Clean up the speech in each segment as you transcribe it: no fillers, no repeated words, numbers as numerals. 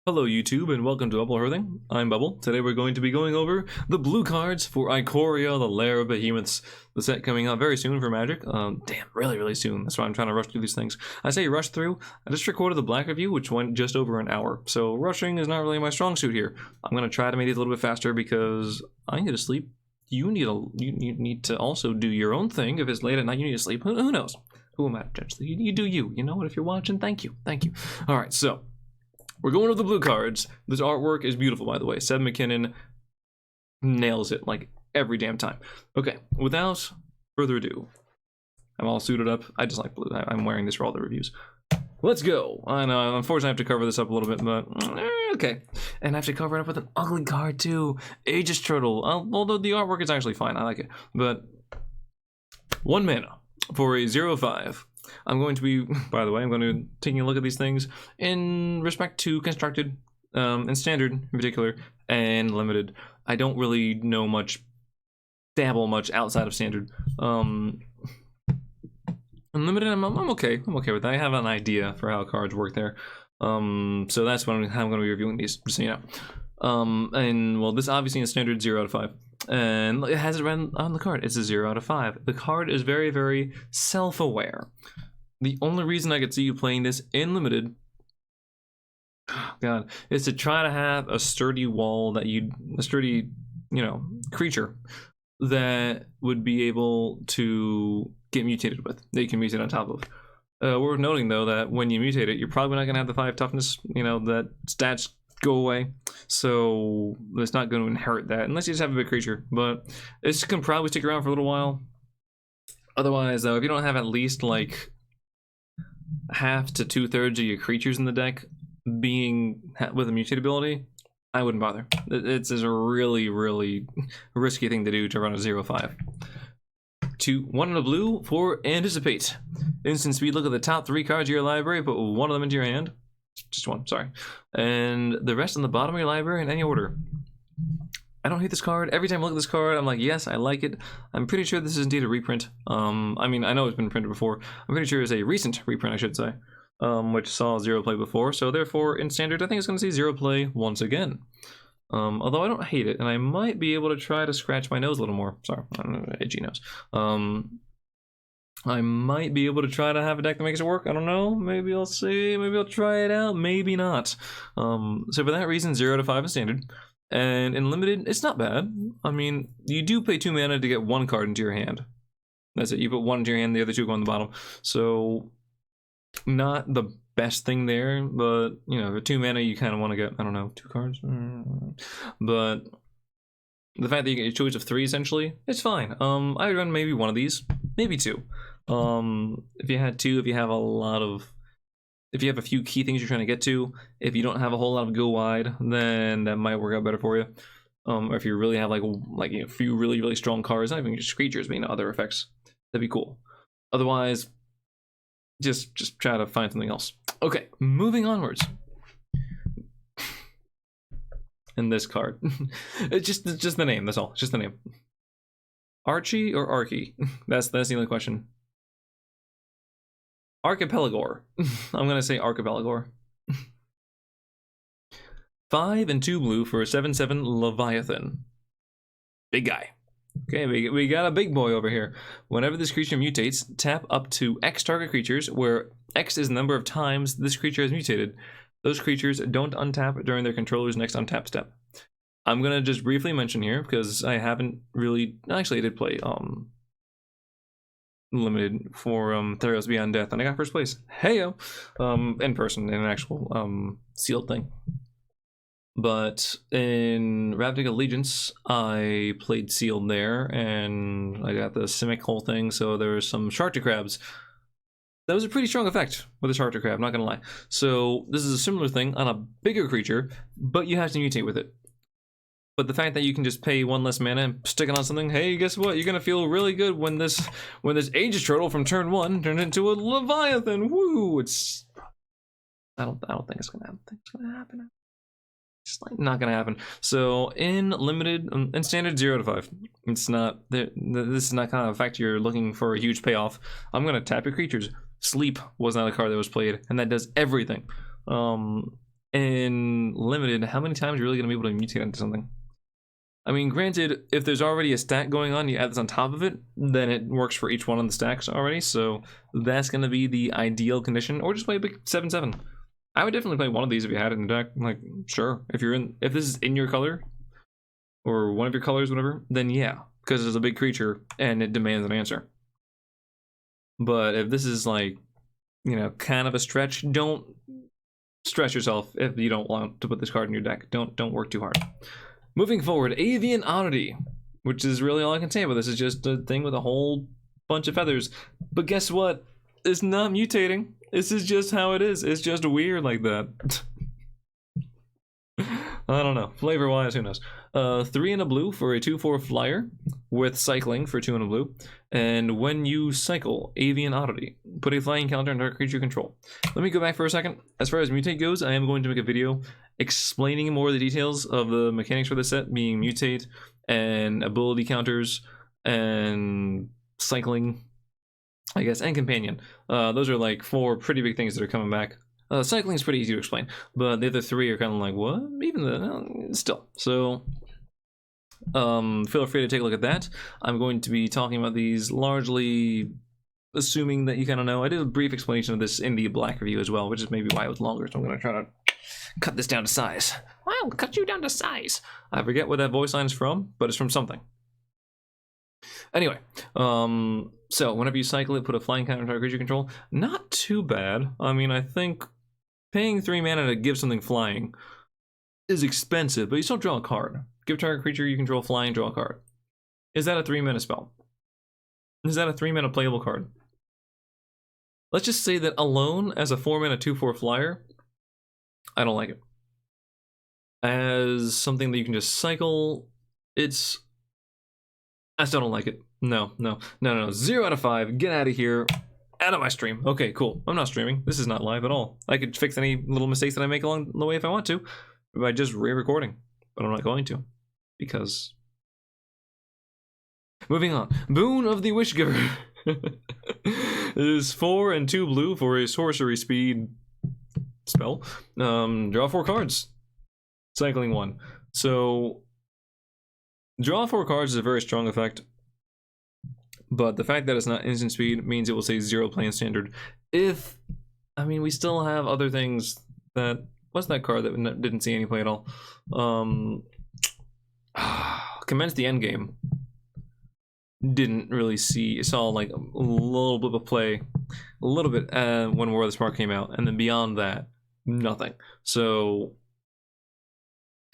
Hello YouTube and welcome to Hearthing. I'm Bubble. Today we're going to be going over the blue cards for Ikoria, the Lair of Behemoths. The set coming out very soon for Magic. Damn, really soon. That's why I'm trying to rush through these things. I say rush through. I just recorded the black review, which went just over an hour. So rushing is not really my strong suit here. I'm going to try to make these a little bit faster because I need to sleep. You need to also do your own thing. If it's late at night, you need to sleep. Who knows? Who am I to judge? You do you. You know what? If you're watching, thank you. All right, so we're going over the blue cards. This artwork is beautiful, by the way. Seb McKinnon nails it like every damn time. Okay, without further ado, I'm all suited up. I just like blue. I'm wearing this for all the reviews. Let's go. I know, unfortunately I have to cover this up a little bit, but okay. And I have to cover it up with an ugly card too. Aegis Turtle. Although the artwork is actually fine, I like it. But 1 mana for a 0/5. I'm going to be, by the way, I'm going to be taking a look at these things in respect to constructed, and standard in particular, and limited. I don't really know dabble much outside of standard. Unlimited, I'm okay. I'm okay with that. I have an idea for how cards work there. So that's how I'm going to be reviewing these, just so you know. And well, this obviously is standard 0/5. And it has it written on the card. It's a 0/5. The card is very self-aware. The only reason I could see you playing this in limited, God, is to try to have a sturdy wall that a sturdy, creature that would be able to get mutated with, that you can mutate on top of. Worth noting though that when you mutate it, you're probably not gonna have the 5 toughness, that stats go away, so it's not going to inherit that unless you just have a big creature, but this can probably stick around for a little while. Otherwise though, if you don't have at least like half to 2/3 of your creatures in the deck being with a mutate ability, I wouldn't bother. It's a really risky thing to do to run a 0/5. 1 in a blue for Anticipate. Instant speed, look at the top 3 cards of your library, put 1 of them into your hand. Just 1, sorry. And the rest on the bottom of your library in any order. I don't hate this card. Every time I look at this card, I'm like, yes, I like it. I'm pretty sure this is indeed a reprint. I mean, I know it's been printed before. I'm pretty sure it's a recent reprint, I should say, which saw 0 play before. So therefore, in standard, I think it's going to see 0 play once again. Although I don't hate it, and I might be able to try to scratch my nose a little more. Sorry, I don't know, itchy nose. I might be able to try to have a deck that makes it work. I don't know. Maybe I'll see. Maybe I'll try it out. Maybe not. So for that reason, 0/5 is standard. And in limited, it's not bad. I mean, you do pay 2 mana to get 1 card into your hand. That's it. You put 1 into your hand, the other 2 go on the bottom. So not the best thing there, but for 2 mana, you kind of want to get, I don't know, 2 cards. But the fact that you get your choice of 3 essentially, it's fine. I would run maybe 1 of these, maybe 2. If you had 2, if you have a few key things you're trying to get to, if you don't have a whole lot of go wide, then that might work out better for you. Or if you really have like a few really strong cards, not even just creatures, but other effects, that'd be cool. Otherwise, just try to find something else. Okay, moving onwards. And this card, it's just the name. That's all. It's just the name. Archie or Archie? That's the only question. Archipelagor. I'm gonna say Archipelagor. 5 and 2 blue for a 7/7 Leviathan. Big guy. Okay, we got a big boy over here. Whenever this creature mutates, tap up to X target creatures, where X is the number of times this creature has mutated. Those creatures don't untap during their controller's next untap step. I'm gonna just briefly mention here, because I haven't really, actually I did play limited for Theros Beyond Death, and I got first place. Heyo! In person, in an actual sealed thing. But in Ravnica Allegiance, I played sealed there, and I got the Simic whole thing, so there was some Sharkta Crabs. That was a pretty strong effect with the Sharkta Crab, not gonna lie. So this is a similar thing on a bigger creature, but you have to mutate with it. But the fact that you can just pay 1 less mana and stick it on something, hey, guess what? You're gonna feel really good when this Aegis Turtle from turn 1 turned into a Leviathan. Woo! I don't think it's gonna happen. It's gonna happen. It's like not gonna happen. So in limited, in standard 0/5, it's not. This is not kind of a fact you're looking for a huge payoff. I'm gonna tap your creatures. Sleep was not a card that was played, and that does everything. in limited, how many times are you really going to be able to mutate into something? I mean, granted, if there's already a stack going on, you add this on top of it, then it works for each one of the stacks already, so that's going to be the ideal condition, or just play a big 7/7. I would definitely play one of these if you had it in the deck. Like, sure, if this is in your color, or one of your colors, whatever, then yeah, because it's a big creature, and it demands an answer. But if this is like, you know, kind of a stretch, don't stress yourself if you don't want to put this card in your deck. Don't work too hard. Moving forward, Avian Oddity, which is really all I can say about this. Is just a thing with a whole bunch of feathers. But guess what? It's not mutating. This is just how it is. It's just weird like that. I don't know. Flavor-wise, who knows? 3 and a blue for a 2/4 flyer with cycling for 2 and a blue. And when you cycle Avian Oddity, put a flying counter on target creature control. Let me go back for a second. As far as mutate goes, I am going to make a video explaining more of the details of the mechanics for the set, being mutate and ability counters and cycling, I guess, and companion. Those are like 4 pretty big things that are coming back. Cycling is pretty easy to explain, but the other 3 are kind of like, what? Even still. So feel free to take a look at that. I'm going to be talking about these largely assuming that you kind of know. I did a brief explanation of this in the Black review as well, which is maybe why it was longer, so I'm going to try to cut this down to size. I'll cut you down to size. I forget what that voice line is from, but it's from something. Anyway, so whenever you cycle it, put a flying counter on target creature control. Not too bad. I mean, I think paying 3 mana to give something flying is expensive, but you still draw a card. Give target creature you control flying, draw a card. Is that a 3 mana spell? Is that a 3 mana playable card? Let's just say that alone, as a 4 mana 2/4 flyer, I don't like it. As something that you can just cycle, I still don't like it. No. 0 out of 5. Get out of here. Out of my stream. Okay, cool. I'm not streaming. This is not live at all. I could fix any little mistakes that I make along the way if I want to by just re-recording, but I'm not going to because. Moving on. Boon of the Wishgiver is 4 and 2 blue for a sorcery speed spell. Draw 4 cards. Cycling 1. So draw 4 cards is a very strong effect. But the fact that it's not instant speed means it will say 0 playing standard. I mean, we still have other things that. What's that card that didn't see any play at all? Commence the Endgame. Didn't really see. Saw like a little bit of play, a little bit when War of the Spark came out, and then beyond that, nothing. So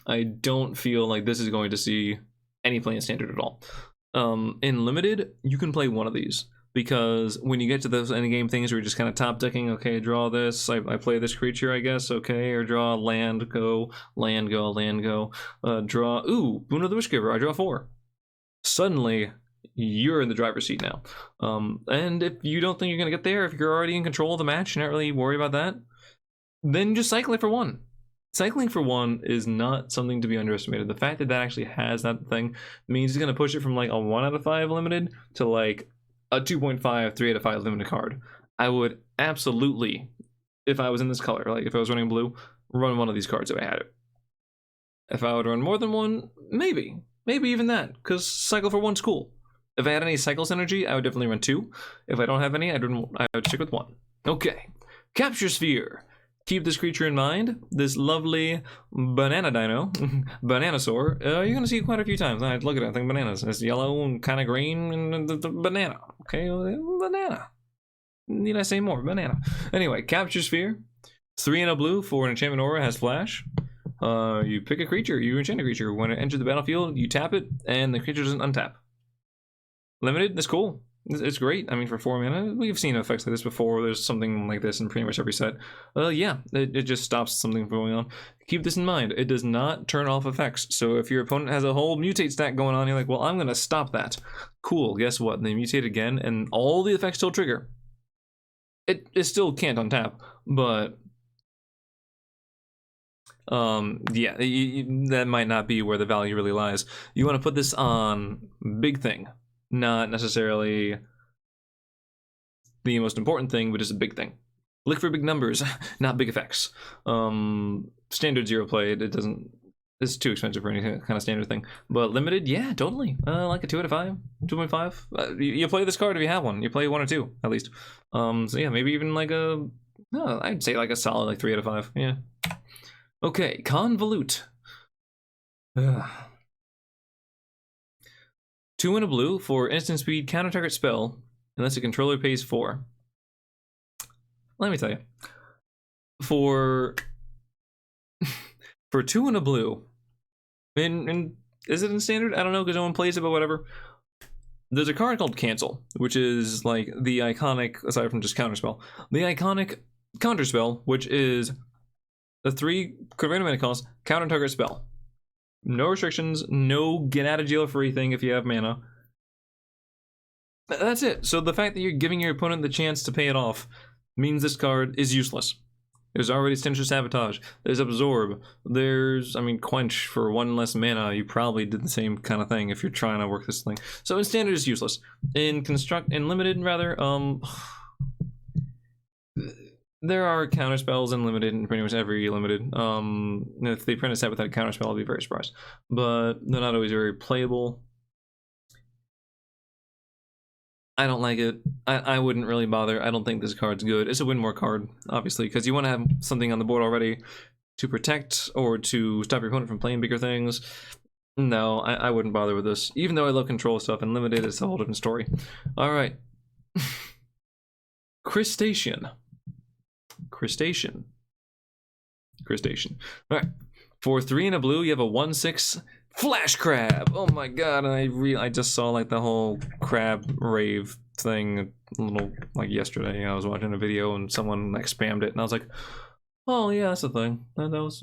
I don't feel like this is going to see any playing standard at all. In limited, you can play one of these because when you get to those endgame things where you're just kind of top decking, okay, draw this, I play this creature, I guess, okay, or draw land, go, draw, Boon of the Wishgiver, I draw 4. Suddenly, you're in the driver's seat now. And if you don't think you're going to get there, if you're already in control of the match, you're not really worried about that, then just cycle it for 1. Cycling for 1 is not something to be underestimated. The fact that that actually has that thing means it's going to push it from like a 1 out of 5 limited to like a 2.5, 3 out of 5 limited card. I would absolutely, if I was in this color, like if I was running blue, run one of these cards if I had it. If I would run more than one, maybe even that, because cycle for 1's cool. If I had any cycle synergy, I would definitely run 2. If I don't have any, I would stick with 1. Okay, Capture Sphere. Keep this creature in mind. This lovely banana dino, Bananasaur, you're going to see it quite a few times. I look at it, I think bananas. It's yellow and kind of green, and the banana. Okay, banana. Need I say more? Banana. Anyway, Capture Sphere. 3 and a blue for an enchantment aura, has flash. You pick a creature, you enchant a creature. When it enters the battlefield, you tap it, and the creature doesn't untap. Limited, that's cool. It's great. I mean, for 4 mana, we've seen effects like this before. There's something like this in pretty much every set. Yeah, it just stops something from going on. Keep this in mind. It does not turn off effects. So if your opponent has a whole mutate stack going on, you're like, well, I'm going to stop that. Cool, guess what? They mutate again, and all the effects still trigger. It still can't untap, but yeah, that might not be where the value really lies. You want to put this on big thing. Not necessarily the most important thing, but just a big thing. Look for big numbers, not big effects. standard zero play, it doesn't. It's too expensive for any kind of standard thing. But limited, yeah, totally. Like a 2 out of 5, 2.5. You play this card if you have one. You play 1 or 2 at least. So yeah, maybe even like a. No, I'd say like a solid like 3 out of 5. Yeah. Okay, Convolute. 2 and a blue for instant speed counter target spell unless the controller pays 4. Let me tell you, for 2 and a blue, and is it in standard? I don't know because no one plays it, but whatever. There's a card called Cancel, which is like the iconic, aside from just counterspell, the iconic counterspell, which is the 3 random mana cost counter target spell. No restrictions, no get out of jail free thing if you have mana. That's it. So the fact that you're giving your opponent the chance to pay it off means this card is useless. There's already Sinister Sabotage. There's Absorb. There's, I mean, Quench for 1 less mana. You probably did the same kind of thing if you're trying to work this thing. So in standard, it's useless. In limited, rather, there are counter spells in limited in pretty much every limited. If they print a set with that counter spell, I'll be very surprised. But they're not always very playable. I don't like it. I wouldn't really bother. I don't think this card's good. It's a win more card, obviously, because you want to have something on the board already to protect or to stop your opponent from playing bigger things. No, I wouldn't bother with this. Even though I love control stuff and limited, it's a whole different story. All right. Crustacean. All right. For 3 and a blue, you have a 1/6 Flash Crab. Oh my god! I just saw like the whole crab rave thing a little like yesterday. I was watching a video and someone like spammed it, and I was like, oh yeah, that's the thing. That was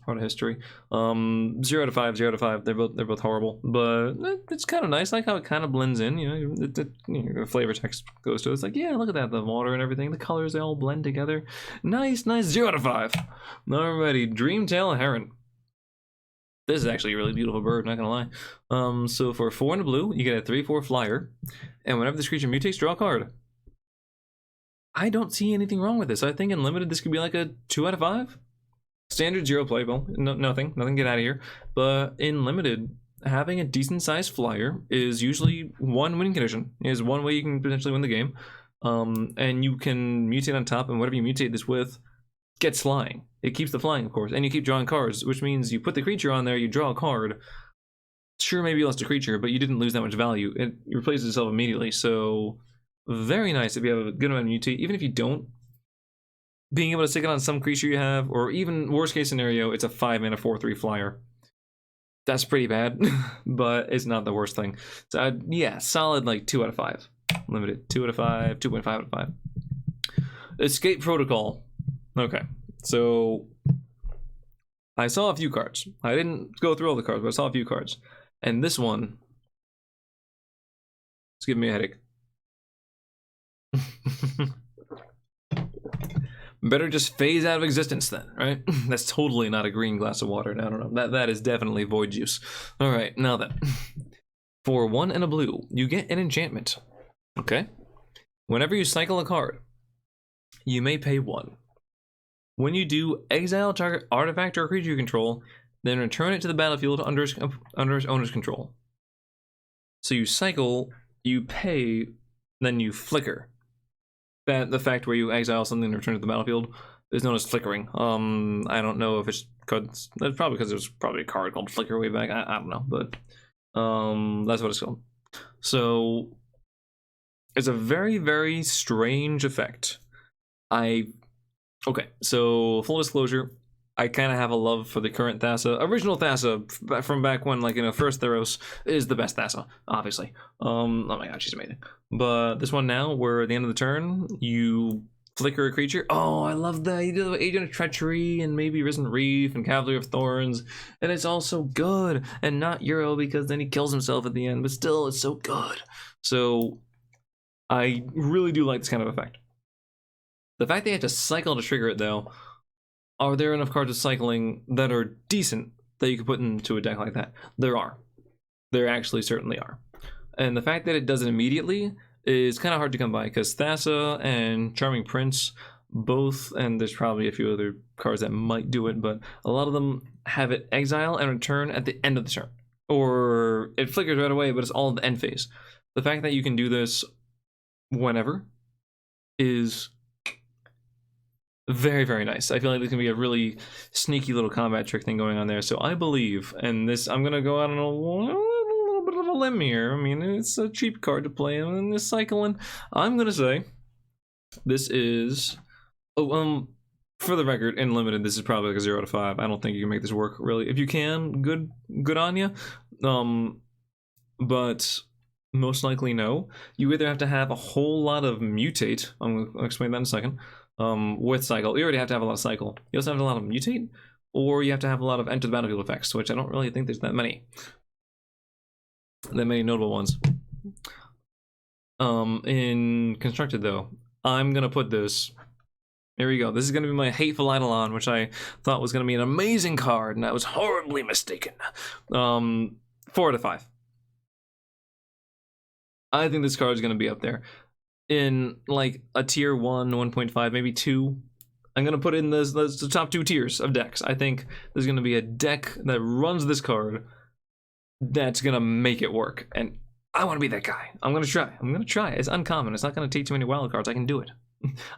part of history. 0 out of 5, 0 out of 5. They're both horrible, but it's kind of nice. I like how it kind of blends in. You know, the flavor text goes to it. It's like, yeah, look at that, the water and everything, the colors, they all blend together. Nice. 0 out of 5. Alrighty, Dreamtail Heron. This is actually a really beautiful bird, not gonna lie. So for 4 and a blue, you get a 3/4 flyer, and whenever this creature mutates, draw a card. I don't see anything wrong with this. I think in limited, this could be like a 2 out of 5. Standard 0 playable, nothing get out of here. But in limited, having a decent sized flyer is usually one winning condition. Is one way you can potentially win the game. And you can mutate on top, and whatever you mutate this with gets flying. It keeps the flying, of course, and you keep drawing cards, which means you put the creature on there, you draw a card. Sure, maybe you lost a creature, but you didn't lose that much value. It replaces itself immediately, so very nice if you have a good amount of mutate. Even if you don't, being able to stick it on some creature you have, or even worst case scenario, it's a 5 mana 4/3 flyer. That's pretty bad, but it's not the worst thing. So yeah, solid like 2 out of 5. Limited 2 out of 5, 2.5 out of 5. Escape Protocol. Okay, so I saw a few cards. I didn't go through all the cards, but I saw a few cards. And this one is giving me a headache. Better just phase out of existence then, right? That's totally not a green glass of water. No. That is definitely void juice. All right, now then. For 1 and a blue, you get an enchantment. Okay? Whenever you cycle a card, you may pay 1. When you do, exile target artifact or creature you control, then return it to the battlefield under its owner's control. So you cycle, you pay, then you flicker. The fact where you exile something and return it to the battlefield is known as flickering. I don't know if it's because that's probably because there's probably a card called Flicker way back. I don't know, but that's what it's called. So it's a very, very strange effect. Okay, so full disclosure, I kind of have a love for the current Thassa. Original Thassa from back when, like, first Theros is the best Thassa, obviously. Oh my god, she's amazing. But this one now, where at the end of the turn, you flicker a creature. Oh, I love that. You do Agent of Treachery and maybe Risen Reef and Cavalier of Thorns. And it's all so good. And not Euro because then he kills himself at the end. But still, it's so good. So I really do like this kind of effect. The fact that you have to cycle to trigger it, though, are there enough cards of cycling that are decent that you could put into a deck like that? There are. There actually certainly are. And the fact that it does it immediately is kind of hard to come by, because Thassa and Charming Prince both, and there's probably a few other cards that might do it, but a lot of them have it exile and return at the end of the turn. Or it flickers right away, but it's all at the end phase. The fact that you can do this whenever is very, very nice. I feel like this can be a really sneaky little combat trick thing going on there. So I believe, and this, I'm going to go out on a little bit of a limb here. I mean, it's a cheap card to play in this cycling. I'm going to say this is... Oh, for the record, in limited, this is probably like a 0 out of 5. I don't think you can make this work, really. If you can, good on you. But most likely no. You either have to have a whole lot of mutate. I'll explain that in a second. With cycle, you already have to have a lot of cycle. You also have a lot of mutate, or you have to have a lot of enter the battlefield effects, which I don't really think there's that many notable ones. In constructed though, I'm gonna put this. Here we go. This is going to be my Hateful Eidolon, which I thought was going to be an amazing card, and I was horribly mistaken. 4 out of 5. I think this card is going to be up there. In, like, a tier 1, 1.5, maybe 2. I'm going to put in the top 2 tiers of decks. I think there's going to be a deck that runs this card that's going to make it work. And I want to be that guy. I'm going to try. It's uncommon. It's not going to take too many wild cards. I can do it.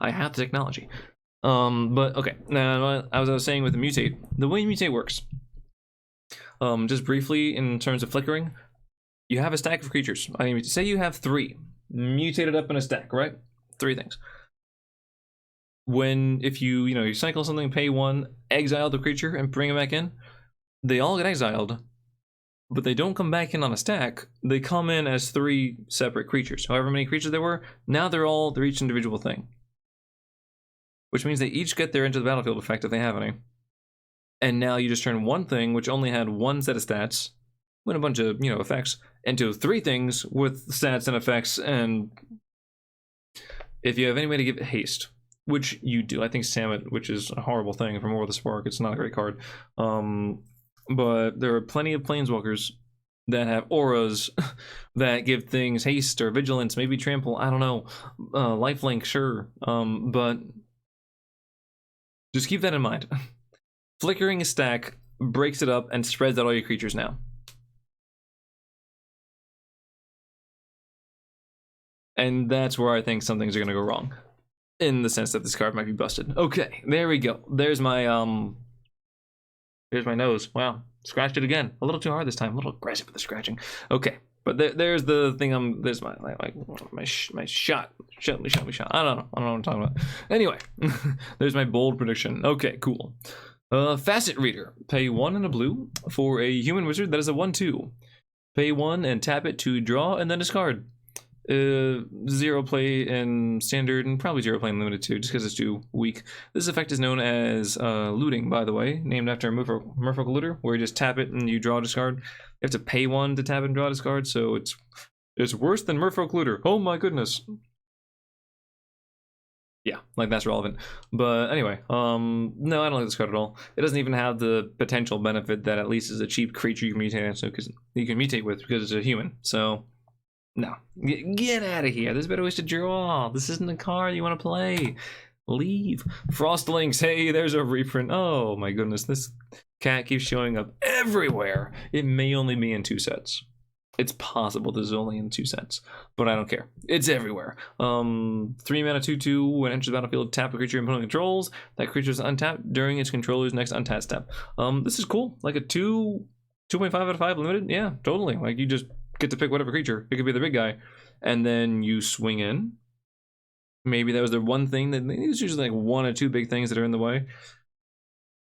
I have the technology. But okay, now as I was saying with the mutate, the way mutate works, just briefly in terms of flickering, you have a stack of creatures. I mean, say you have 3 mutated up in a stack, right? 3 things. If you cycle something, pay 1, exile the creature, and bring it back in, they all get exiled, but they don't come back in on a stack. They come in as 3 separate creatures. However many creatures there were, now they're each individual thing. Which means they each get their Enter the Battlefield effect if they have any. And now you just turn one thing, which only had 1 set of stats, with a bunch of, effects, into 3 things with stats and effects, and if you have any way to give it haste, which you do, I think Samet, which is a horrible thing from War of the Spark, it's not a great card, but there are plenty of Planeswalkers that have auras that give things haste or vigilance, maybe trample, I don't know, lifelink, sure, but just keep that in mind. Flickering a stack breaks it up and spreads out all your creatures now. And that's where I think some things are going to go wrong, in the sense that this card might be busted. Okay, there we go. There's my nose. Wow, scratched it again. A little too hard this time. A little aggressive with the scratching. Okay, but there's the thing. There's my shot. Shot me. I don't know what I'm talking about. Anyway, there's my bold prediction. Okay, cool. Facet Reader. Pay 1 and a blue for a human wizard that is a 1/2. Pay 1 and tap it to draw and then discard. 0 play in standard and probably 0 play in limited too, just because it's too weak. This effect is known as looting, by the way, named after a Merfolk looter, where you just tap it and you draw discard. You have to pay 1 to tap and draw discard, so it's worse than Merfolk looter. Oh my goodness. Yeah, like that's relevant. But anyway, no, I don't like this card at all. It doesn't even have the potential benefit that at least is a cheap creature you can mutate, so because you can mutate with because it's a human. So no, get out of here. There's better ways to draw. This isn't a card you want to play. Leave. Frostlings. Hey, there's a reprint. Oh my goodness, this cat keeps showing up everywhere. It may only be in 2 sets. It's possible this is only in 2 sets, but I don't care. It's everywhere. 3 mana 2/2. When it enters the battlefield, tap a creature and put on controls. That creature is untapped during its controller's next untap step. This is cool. Like a 2.5 out of 5 limited. Yeah, totally. Like you just get to pick whatever creature. It could be the big guy, and then you swing in. Maybe that was the one thing that there's usually like 1 or 2 big things that are in the way.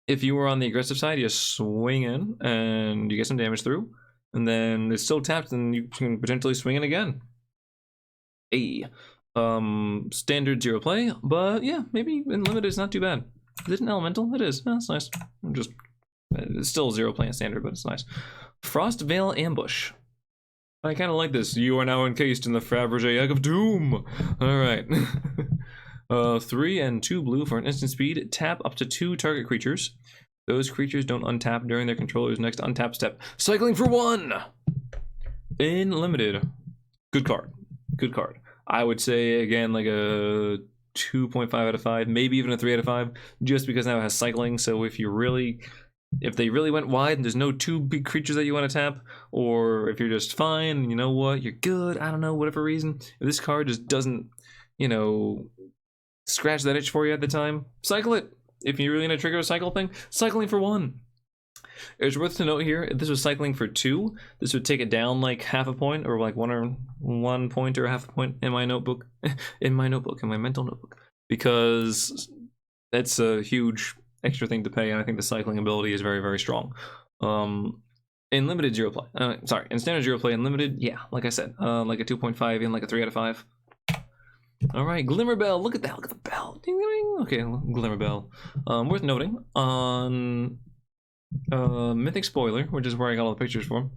If you were on the aggressive side, you swing in and you get some damage through, and then it's still tapped, and you can potentially swing in again. Standard 0 play, but yeah, maybe in limited it's not too bad. Is it an elemental? It is. Oh, that's nice. It's still 0 play in standard, but it's nice. Frost Veil Ambush. I kind of like this. You are now encased in the Fabergé Egg of Doom. All right. 3 and 2 blue for an instant speed. Tap up to 2 target creatures. Those creatures don't untap during their controller's next untap step. Cycling for 1! In limited. Good card. Good card. I would say, again, like a 2.5 out of 5, maybe even a 3 out of 5, just because now it has cycling. So if they really went wide and there's no 2 big creatures that you want to tap, or if you're just fine, you know what, you're good, I don't know, whatever reason, if this card just doesn't, you know, scratch that itch for you at the time, cycle it. If you're really gonna trigger a cycle thing, cycling for 1. It's worth to note here, if this was cycling for 2, this would take it down like half a point, or like 1 point or half a point in my notebook, in my mental notebook, because that's a huge extra thing to pay, and I think the cycling ability is very, very strong. In limited zero play, in standard zero play and limited, yeah, like I said, like a 2.5 and like a 3 out of 5. All right, Glimmer Bell, look at that, look at the bell. Ding, ding. Okay, Glimmer Bell. Worth noting, on Mythic Spoiler, which is where I got all the pictures from,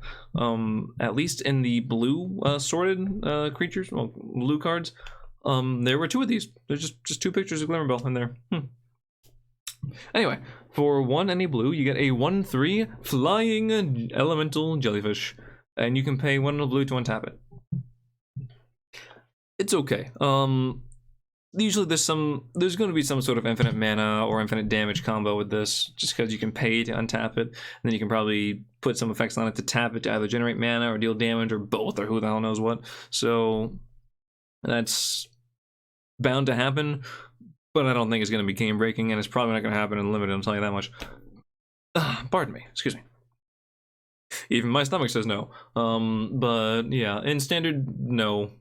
at least in the blue sorted creatures, well, blue cards, there were 2 of these. There's just 2 pictures of Glimmer Bell in there. Anyway, for 1 any blue, you get a 1/3 flying elemental jellyfish, and you can pay 1 in a blue to untap it. It's okay. Usually there's going to be some sort of infinite mana or infinite damage combo with this, just because you can pay to untap it, and then you can probably put some effects on it to tap it to either generate mana or deal damage or both, or who the hell knows what. So that's bound to happen, but I don't think it's going to be game breaking, and it's probably not going to happen in limited, I'll tell you that much. Pardon me, excuse me. Even my stomach says no. But yeah, in standard, no.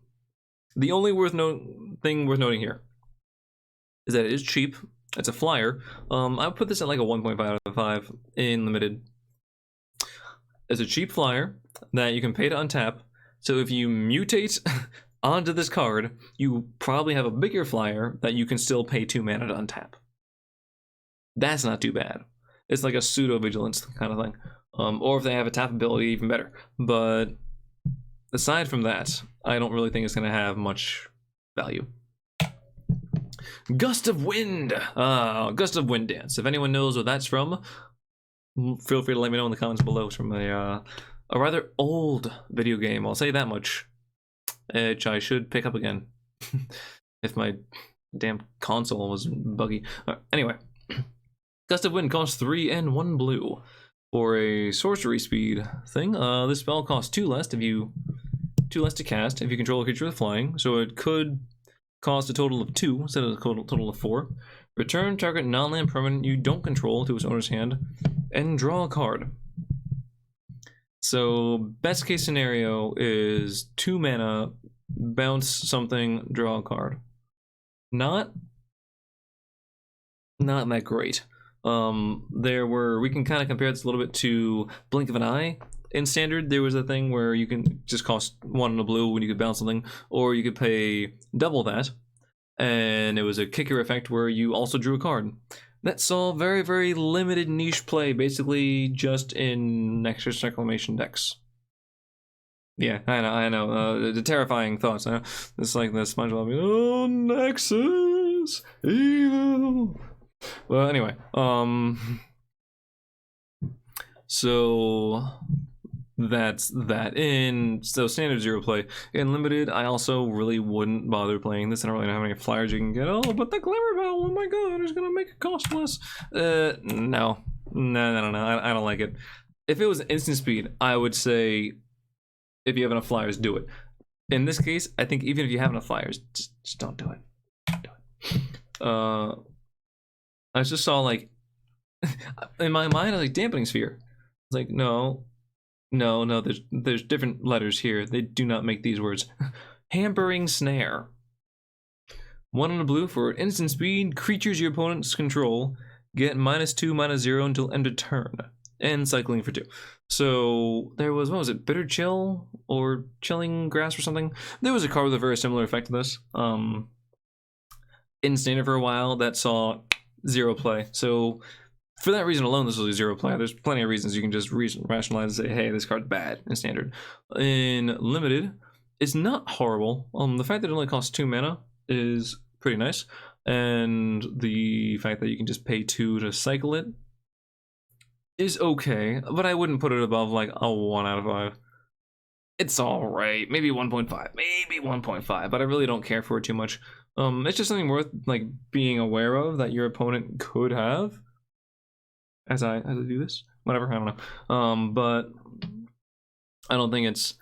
The only thing worth noting here is that it is cheap. It's a flyer. I would put this at like a 1.5 out of 5 in limited. It's a cheap flyer that you can pay to untap. So if you mutate onto this card, you probably have a bigger flyer that you can still pay 2 mana to untap. That's not too bad. It's like a pseudo vigilance kind of thing. Or if they have a tap ability, even better. But aside from that, I don't really think it's going to have much value. Gust of Wind! Gust of Wind Dance. If anyone knows what that's from, feel free to let me know in the comments below. It's from a rather old video game, I'll say that much. Which I should pick up again. If my damn console was buggy. Anyway. Gust of Wind costs 3 and 1 blue. For a sorcery speed thing, this spell costs 2 less to cast if you control a creature with flying, so it could cost a total of 2 instead of a total of 4. Return target non-land permanent you don't control to its owner's hand, and draw a card. So best case scenario is 2 mana, bounce something, draw a card. Not that great. We can kind of compare this a little bit to Blink of an Eye. In standard, there was a thing where you can just cost 1 in a blue when you could bounce something, or you could pay double that, and it was a kicker effect where you also drew a card. That saw very, very limited niche play, basically just in Nexus Reclamation decks. Yeah, I know. The terrifying thoughts. It's like the SpongeBob. Oh, Nexus, evil. Well, anyway, so that's that. So standard zero play. In limited, I also really wouldn't bother playing this. I don't really know how many flyers you can get. Oh, but the Glimmer Bell, oh my god, it's gonna make it cost less. No, I don't like it. If it was instant speed, I would say, if you have enough flyers, do it. In this case, I think even if you have enough flyers, just don't do it. Don't do it. I just saw, like, in my mind, I was like, Dampening Sphere. It's like, no, there's different letters here. They do not make these words. Hampering Snare. 1 in a blue for instant speed. Creatures your opponents control get -2, -0 until end of turn. And cycling for 2. So there was, what was it, Bitter Chill or Chilling Grass or something? There was a card with a very similar effect to this. In standard for a while that saw 0 play. So for that reason alone, this was a 0 play. There's plenty of reasons you can just rationalize and say, hey, this card's bad in standard. In limited, it's not horrible. The fact that it only costs 2 mana is pretty nice. And the fact that you can just pay 2 to cycle it is okay, but I wouldn't put it above like a 1 out of 5. It's alright, maybe 1.5, maybe 1.5, but I really don't care for it too much. It's just something worth like being aware of that your opponent could have. As I do this, whatever, I don't know. But I don't think it's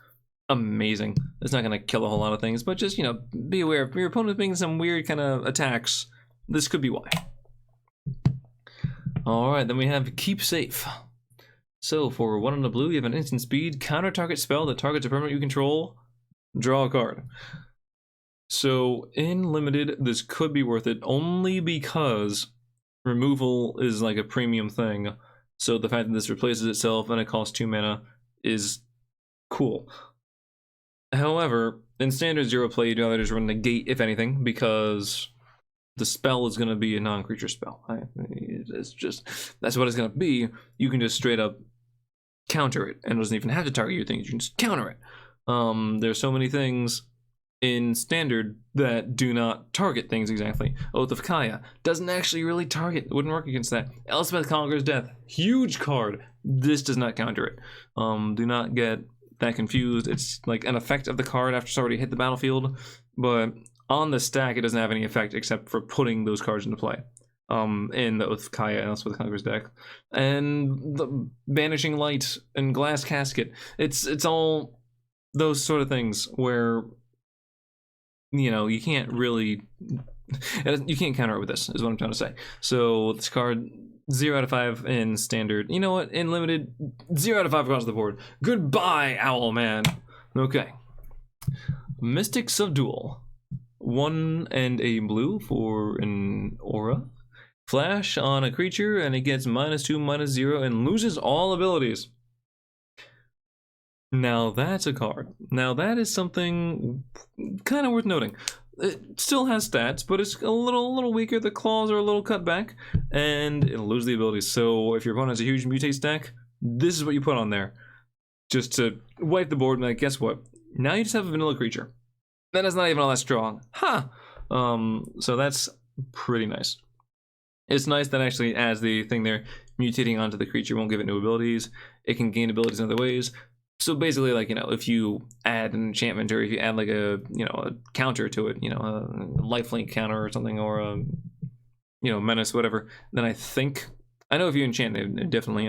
amazing. It's not gonna kill a whole lot of things, but just, you know, be aware if your opponent's making some weird kind of attacks. This could be why. All right, then we have Keep Safe. So for 1 on the blue, you have an instant speed counter target spell that targets a permanent you control. Draw a card. So in limited, this could be worth it only because removal is like a premium thing. So the fact that this replaces itself and it costs 2 mana is cool. However, in standard zero play, you'd rather just run negate if anything, because the spell is going to be a non-creature spell. It's just, that's what it's going to be. You can just straight up counter it, and it doesn't even have to target your things. You can just counter it. There's so many things in standard that do not target things exactly. Oath of Kaya doesn't actually really target. It wouldn't work against that. Elspeth Conqueror's Death, huge card. This does not counter it. Do not get that confused. It's like an effect of the card after it's already hit the battlefield, but on the stack it doesn't have any effect except for putting those cards into play. In the Oath of Kaya and Elspeth Conqueror's deck, and the Banishing Light and Glass Casket. It's all those sort of things where, you know, you can't really, you can't counter it with this, is what I'm trying to say. So this card, 0 out of 5 in standard. You know what? In limited, 0 out of 5 across the board. Goodbye, Owl Man. Okay. Mystics of Duel. 1 and a blue for an aura. Flash on a creature, and it gets -2/-0 and loses all abilities. Now that's a card. Now that is something kind of worth noting. It still has stats, but it's a little weaker. The claws are a little cut back, and it'll lose the abilities. So if your opponent has a huge mutate stack, this is what you put on there, just to wipe the board. And like, guess what? Now you just have a vanilla creature. That is not even all that strong. Ha! So that's pretty nice. It's nice that actually adds the thing there, mutating onto the creature won't give it new abilities. It can gain abilities in other ways. So basically, like, you know, if you add an enchantment, or if you add like a, you know, a counter to it, you know, a lifelink counter or something, or a, you know, menace, whatever, then I think, I know if you enchant it definitely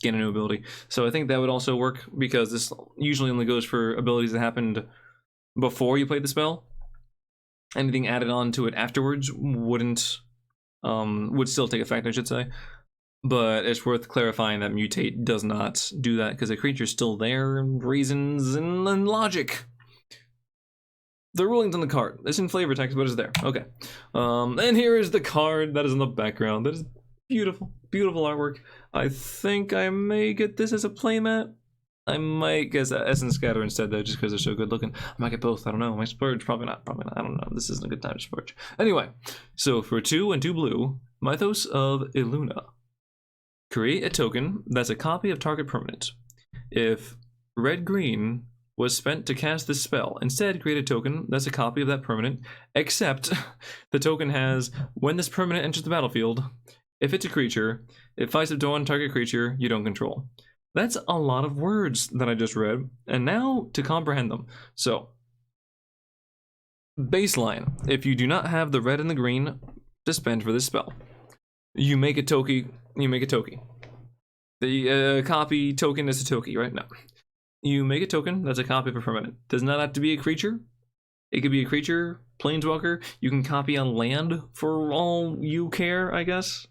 gain a new ability. So I think that would also work, because this usually only goes for abilities that happened before you played the spell. Anything added on to it afterwards wouldn't, would still take effect, I should say. But it's worth clarifying that mutate does not do that, because the creature's still there, and reasons and logic. The rulings on the card. It's in flavor text, but it's there. Okay. And here is the card that is in the background. That is beautiful, beautiful artwork. I think I may get this as a playmat. I might get Essence Scatter instead, though, just because they're so good looking. I might get both. I don't know. My splurge? Probably not. Probably not. I don't know. This isn't a good time to splurge. Anyway, so for 2 and 2 blue, Mythos of Illuna. Create a token that's a copy of target permanent. If red-green was spent to cast this spell, instead create a token that's a copy of that permanent, except the token has, when this permanent enters the battlefield, if it's a creature, it fights up to one target creature you don't control. That's a lot of words that I just read, and now to comprehend them. So, baseline, if you do not have the red and the green to spend for this spell, you make a Toki, The copy token is a Toki, right? No. You make a token that's a copy of a permanent. Does not have to be a creature. It could be a creature, planeswalker. You can copy on land for all you care, I guess.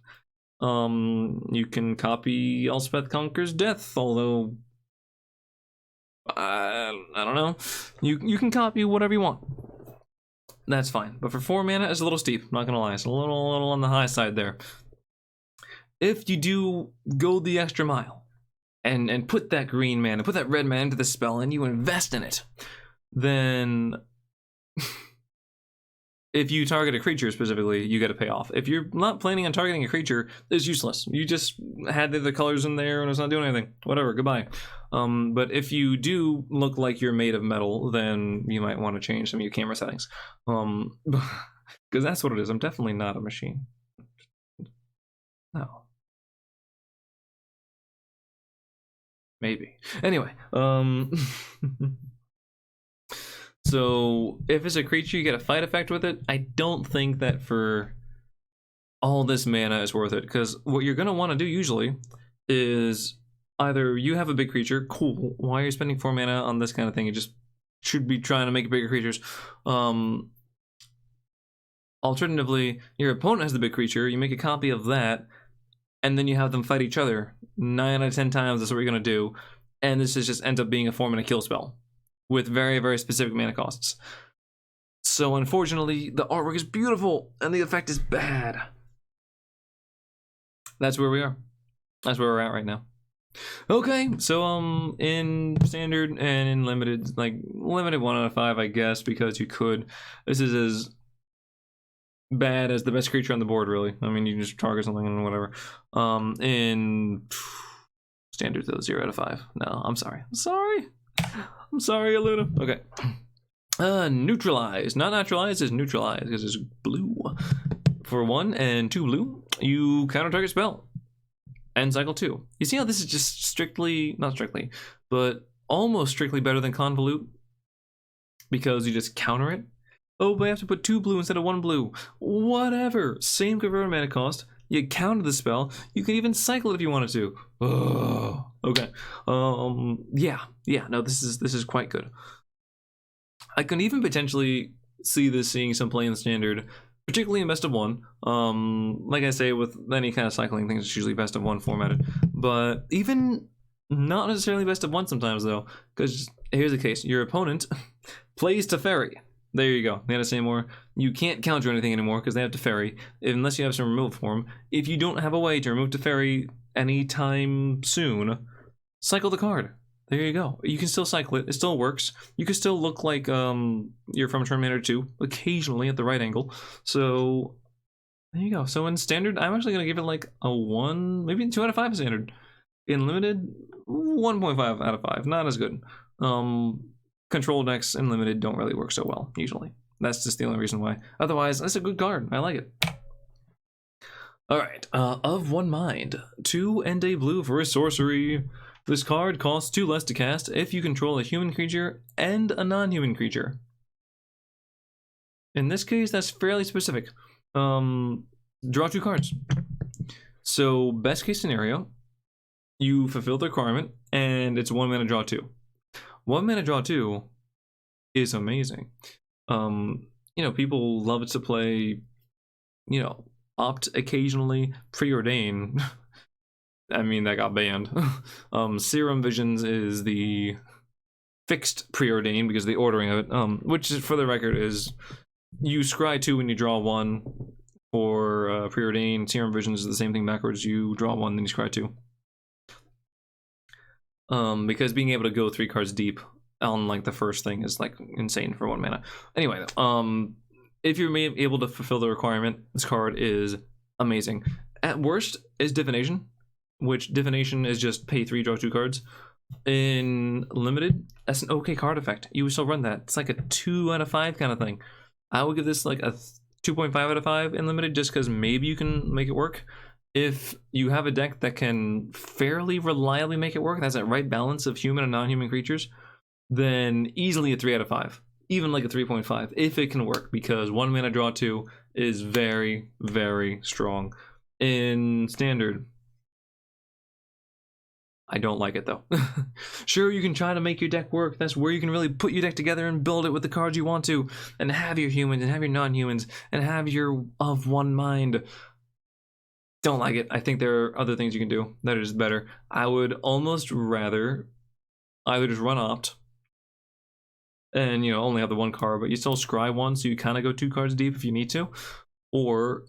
You can copy Elspeth Conqueror's Death, although I don't know. You can copy whatever you want. That's fine. But for 4 mana, it's a little steep. Not gonna lie, it's a little on the high side there. If you do go the extra mile and put that green mana, put that red mana into the spell, and you invest in it, then if you target a creature specifically, you get a payoff. If you're not planning on targeting a creature, it's useless. You just had the colors in there and it's not doing anything. Whatever, goodbye. But if you do look like you're made of metal, then you might want to change some of your camera settings. Because that's what it is. I'm definitely not a machine. No. Maybe. Anyway, So if it's a creature, you get a fight effect with it. I don't think that for all this mana is worth it, because what you're going to want to do usually is either you have a big creature, cool, why are you spending 4 mana on this kind of thing? You just should be trying to make bigger creatures. Alternatively, your opponent has the big creature, you make a copy of that, and then you have them fight each other. 9 out of 10 times that's what you're going to do, and this just ends up being a 4-mana kill spell with very, very specific mana costs. So unfortunately, the artwork is beautiful, and the effect is bad. That's where we are. That's where we're at right now. Okay, so in standard and in limited, like limited 1 out of 5, I guess, because you could. This is as bad as the best creature on the board, really. I mean, you can just target something and whatever. In standard though, 0 out of 5. No, I'm sorry. I'm sorry, Aluna. Okay. Neutralize. Not naturalize, is neutralize because it's blue. For 1 and 2 blue, you counter target spell. And cycle 2. You see how this is just strictly, not strictly, but almost strictly better than Convolute? Because you just counter it? Oh, but I have to put 2 blue instead of 1 blue. Whatever. Same converted mana cost. You counter the spell. You can even cycle it if you wanted to. Oh, okay. Yeah. No, this is quite good. I can even potentially see this seeing some play in the standard, particularly in best of 1. Like I say, with any kind of cycling things, it's usually best of 1 formatted. But even not necessarily best of 1 sometimes, though. Because here's the case. Your opponent plays Teferi. There you go. They had to say more. You can't counter anything anymore because they have Teferi, unless you have some removal for them. If you don't have a way to remove Teferi anytime soon, cycle the card. There you go. You can still cycle it. It still works. You can still look like you're from Terminator 2, occasionally at the right angle. So there you go. So in standard, I'm actually going to give it like a 1, maybe 2 out of 5 standard. In limited, 1.5 out of 5. Not as good. Control decks in limited don't really work so well, usually. That's just the only reason why. Otherwise, that's a good card. I like it. Alright, of 1 mind. 2 and a blue for a sorcery. This card costs 2 less to cast if you control a human creature and a non-human creature. In this case, that's fairly specific. Draw 2 cards. So, best case scenario, you fulfill the requirement, and it's 1 mana draw 2. 1 mana draw 2 is amazing. You know, people love to play, you know, opt occasionally, preordain. I mean, that got banned. Serum Visions is the fixed preordain because of the ordering of it, which is, for the record, is you scry 2 when you draw 1 for preordain. Serum Visions is the same thing backwards. You draw 1, then you scry 2. Because being able to go 3 cards deep on like the first thing is like insane for 1 mana. Anyway, if you're able to fulfill the requirement, this card is amazing. At worst is Divination, which Divination is just pay 3, draw 2 cards. In limited, that's an okay card effect. You would still run that. It's like a 2 out of 5 kind of thing. I would give this like a 2.5 out of 5 in limited, just because maybe you can make it work. If you have a deck that can fairly reliably make it work, that's that right balance of human and non-human creatures, then easily a 3 out of 5. Even like a 3.5, if it can work, because 1 mana draw 2 is very, very strong. In standard, I don't like it though. Sure, you can try to make your deck work. That's where you can really put your deck together and build it with the cards you want to, and have your humans and have your non-humans and have your of 1 mind. Don't like it. I think there are other things you can do that are just better. I would almost rather either just run opt and, you know, only have the 1 card, but you still scry 1, so you kind of go 2 cards deep if you need to. Or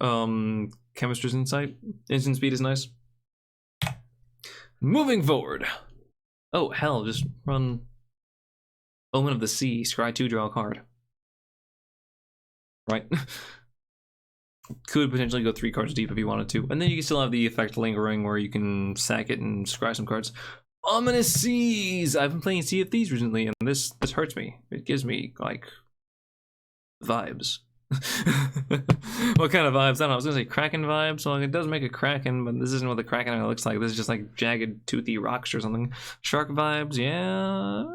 Chemistry's Insight. Instant speed is nice. Moving forward. Oh, hell, just run Omen of the Sea, scry 2, draw a card. Right? Could potentially go 3 cards deep if you wanted to. And then you can still have the effect lingering where you can sack it and scry some cards. Ominous Seas! I've been playing Sea of Thieves recently, and this hurts me. It gives me, like, vibes. What kind of vibes? I don't know. I was gonna say Kraken vibes, so like, it does make a Kraken, but this isn't what the Kraken looks like. This is just like jagged, toothy rocks or something. Shark vibes, yeah.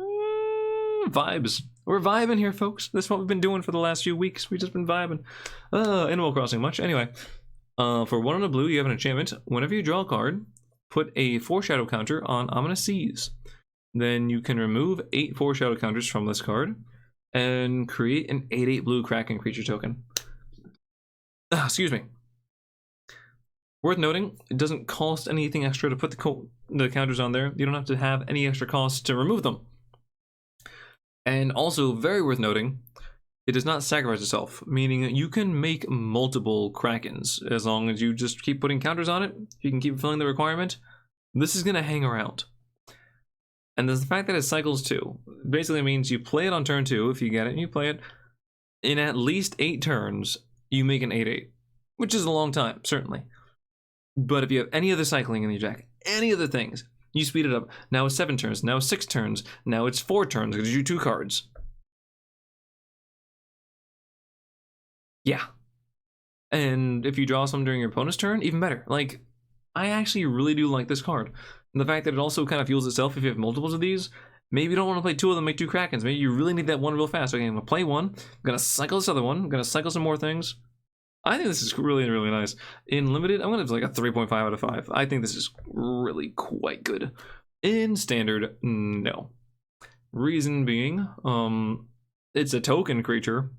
Vibes. We're vibing here, folks. That's what we've been doing for the last few weeks. We've just been vibing. Animal Crossing much. Anyway, for 1 on a blue, you have an enchantment. Whenever you draw a card, put a foreshadow counter on Ominous Seas. Then you can remove 8 foreshadow counters from this card and create an 8/8 blue Kraken creature token. Excuse me. Worth noting, it doesn't cost anything extra to put the counters on there. You don't have to have any extra costs to remove them. And also, very worth noting, it does not sacrifice itself, meaning you can make multiple Krakens as long as you just keep putting counters on it. You can keep filling the requirement. This is going to hang around. And there's the fact that it cycles too. Basically means you play it on turn 2 if you get it, and you play it in at least 8 turns, you make an 8/8, which is a long time, certainly. But if you have any other cycling in your deck, any other things, you speed it up. Now it's 7 turns, now it's 6 turns, now it's 4 turns because you do 2 cards. Yeah. And if you draw some during your opponent's turn, even better. Like, I actually really do like this card. And the fact that it also kind of fuels itself if you have multiples of these. Maybe you don't want to play 2 of them, make 2 Krakens. Maybe you really need that one real fast. Okay, I'm going to play 1. I'm going to cycle this other one. I'm going to cycle some more things. I think this is really, really nice. In Limited, I'm going to have like a 3.5 out of 5. I think this is really quite good. In Standard, no. Reason being, it's a token creature.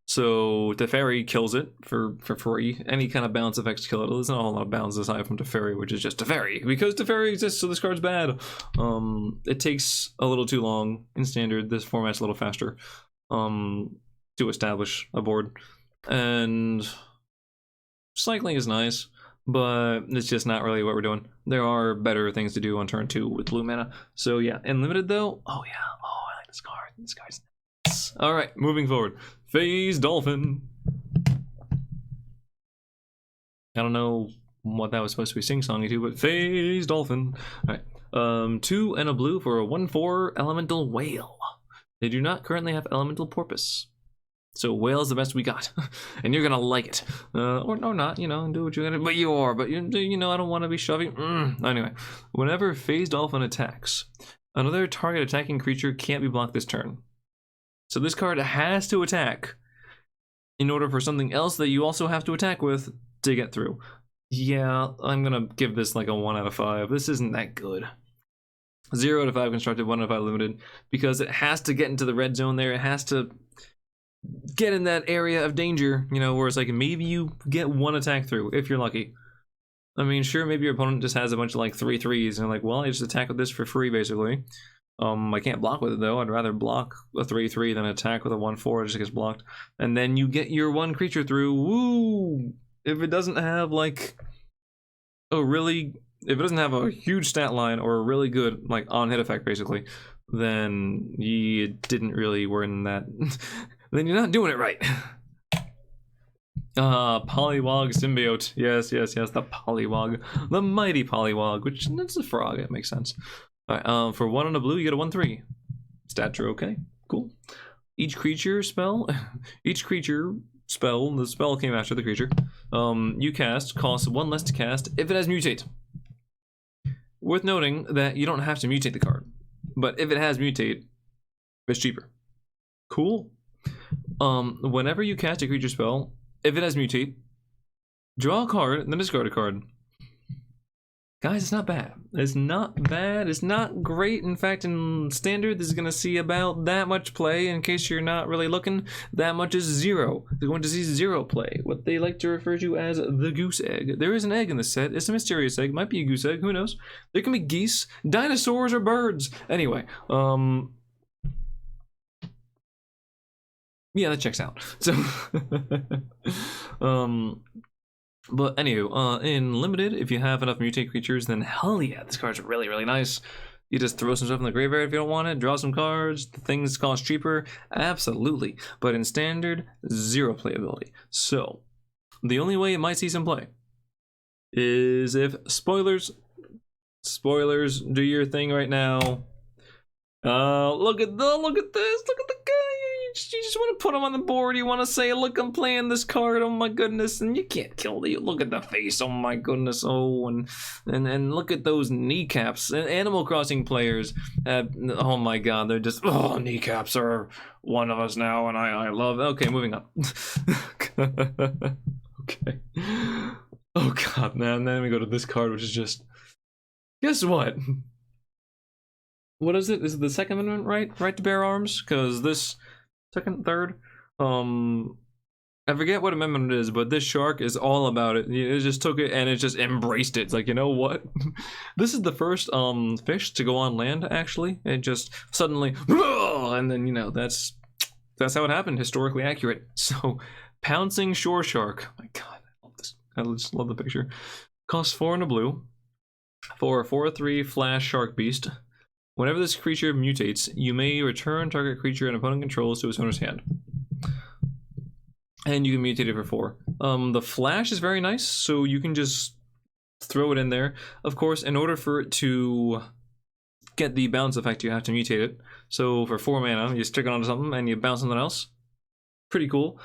So Teferi kills it for free. Any kind of balance effects kill it. There's not a whole lot of balance aside from Teferi, which is just Teferi. Because Teferi exists, so this card's bad. It takes a little too long in Standard. This format's a little faster to establish a board. And cycling is nice, but it's just not really what we're doing. There are better things to do on turn 2 with blue mana. So yeah, in Limited though, oh yeah, oh I like this card. This guy's nice. All right, moving forward. Phase Dolphin. I don't know what that was supposed to be sing-songy to, but Phase Dolphin. All right, 2 and a blue for a 1/4 Elemental Whale. They do not currently have Elemental Porpoise. So whale's the best we got, and you're gonna like it, or not, you know, do what you're gonna. But you are, but you know, I don't want to be shoving. Anyway, whenever Phase Dolphin attacks, another target attacking creature can't be blocked this turn. So this card has to attack in order for something else that you also have to attack with to get through. Yeah, I'm gonna give this like a 1 out of 5. This isn't that good. 0 out of 5 constructed, 1 out of 5 limited, because it has to get into the red zone there. It has to get in that area of danger, you know, where it's like maybe you get 1 attack through if you're lucky. I mean, sure, maybe your opponent just has a bunch of like 3/3s and like, well, I just attack with this for free basically. I can't block with it though. I'd rather block a 3/3 than attack with a 1/4. It just gets blocked, and then you get your 1 creature through. Woo! If it doesn't have like if it doesn't have a huge stat line or a really good like on hit effect basically, then you didn't really win that. Then you're not doing it right. Polywog Symbiote. Yes, the Polywog. The mighty Polywog, which that's a frog, it makes sense. Alright, for 1 on a blue, you get a 1/3. Stature okay, cool. Each creature spell, the spell came after the creature, you cast, costs 1 less to cast if it has mutate. Worth noting that you don't have to mutate the card, but if it has mutate, it's cheaper. Cool. Whenever you cast a creature spell, if it has mutate, draw a card, then discard a card. Guys, it's not bad. It's not bad. It's not great. In fact, in Standard, this is going to see about that much play. In case you're not really looking, that much is 0. You're going to see 0 play. What they like to refer to as the goose egg. There is an egg in this set. It's a mysterious egg. Might be a goose egg. Who knows? There can be geese, dinosaurs, or birds. Anyway, yeah, that checks out. So, but anyway, in Limited, if you have enough mutate creatures, then hell yeah, this card's really, really nice. You just throw some stuff in the graveyard if you don't want it, draw some cards, the things cost cheaper, absolutely. But in Standard, 0 playability. So, the only way it might see some play is if spoilers, do your thing right now. Look at this, look at the guy. you just want to put them on the board. You want to say, look, I'm playing this card. Oh my goodness. And you can't kill the, look at the face. Oh my goodness. Oh, and look at those kneecaps. And Animal Crossing players, oh my god, they're just, oh, kneecaps are one of us now. And I love, okay, moving on. Okay. Oh god, man. Then we go to this card, which is just, guess what? What is it? Is it the Second Amendment right to bear arms? Because this second, third, I forget what amendment it is, but this shark is all about it. It just took it and it just embraced it. It's like, you know what? This is the first fish to go on land, actually. It just suddenly, and then, you know, that's how it happened. Historically accurate. So, pouncing shore shark. Oh my god, I love this. I just love the picture. Costs 4 and a blue for a 4/3 flash shark beast. Whenever this creature mutates, you may return target creature an opponent controls to its owner's hand. And you can mutate it for 4. The flash is very nice, so you can just throw it in there. Of course, in order for it to get the bounce effect, you have to mutate it. So for 4 mana, you stick it onto something and you bounce something else. Pretty cool.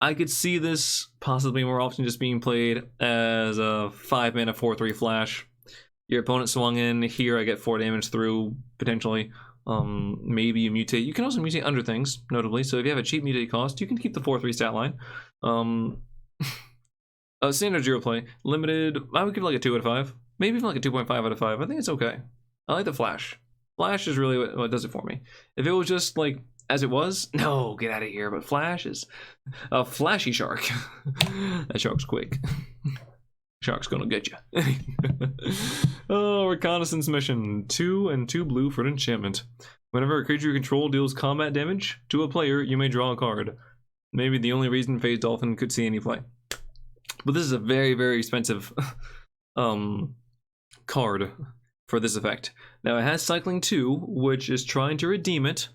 I could see this possibly more often just being played as a 5 mana 4/3 flash. Your opponent swung in, here I get 4 damage through, potentially. Maybe you mutate. You can also mutate under things, notably. So if you have a cheap mutate cost, you can keep the 4/3 stat line. Standard 0 play. Limited, I would give like a 2 out of 5. Maybe even like a 2.5 out of 5. I think it's okay. I like the flash. Flash is really what does it for me. If it was just like as it was, no, get out of here. But flash is a flashy shark. That shark's quick. Shark's gonna get you. Oh, reconnaissance mission. 2 and 2 blue for an enchantment. Whenever a creature you control deals combat damage to a player, you may draw a card. Maybe the only reason Phase Dolphin could see any play. But this is a very, very expensive card for this effect. Now it has Cycling 2, which is trying to redeem it,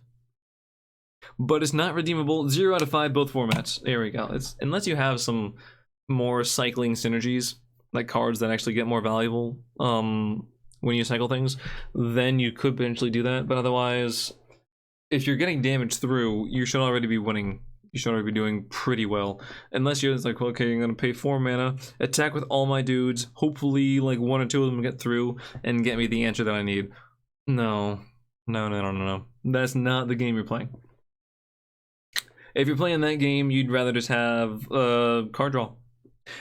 but it's not redeemable. 0 out of 5 both formats. There we go. It's, unless you have some more cycling synergies, like cards that actually get more valuable when you cycle things, then you could potentially do that. But otherwise, if you're getting damage through, you should already be winning. You should already be doing pretty well. Unless you're just like, well, okay, I'm gonna pay 4 mana, attack with all my dudes, hopefully like 1 or 2 of them get through and get me the answer that I need. No. That's not the game you're playing. If you're playing that game, you'd rather just have card draw.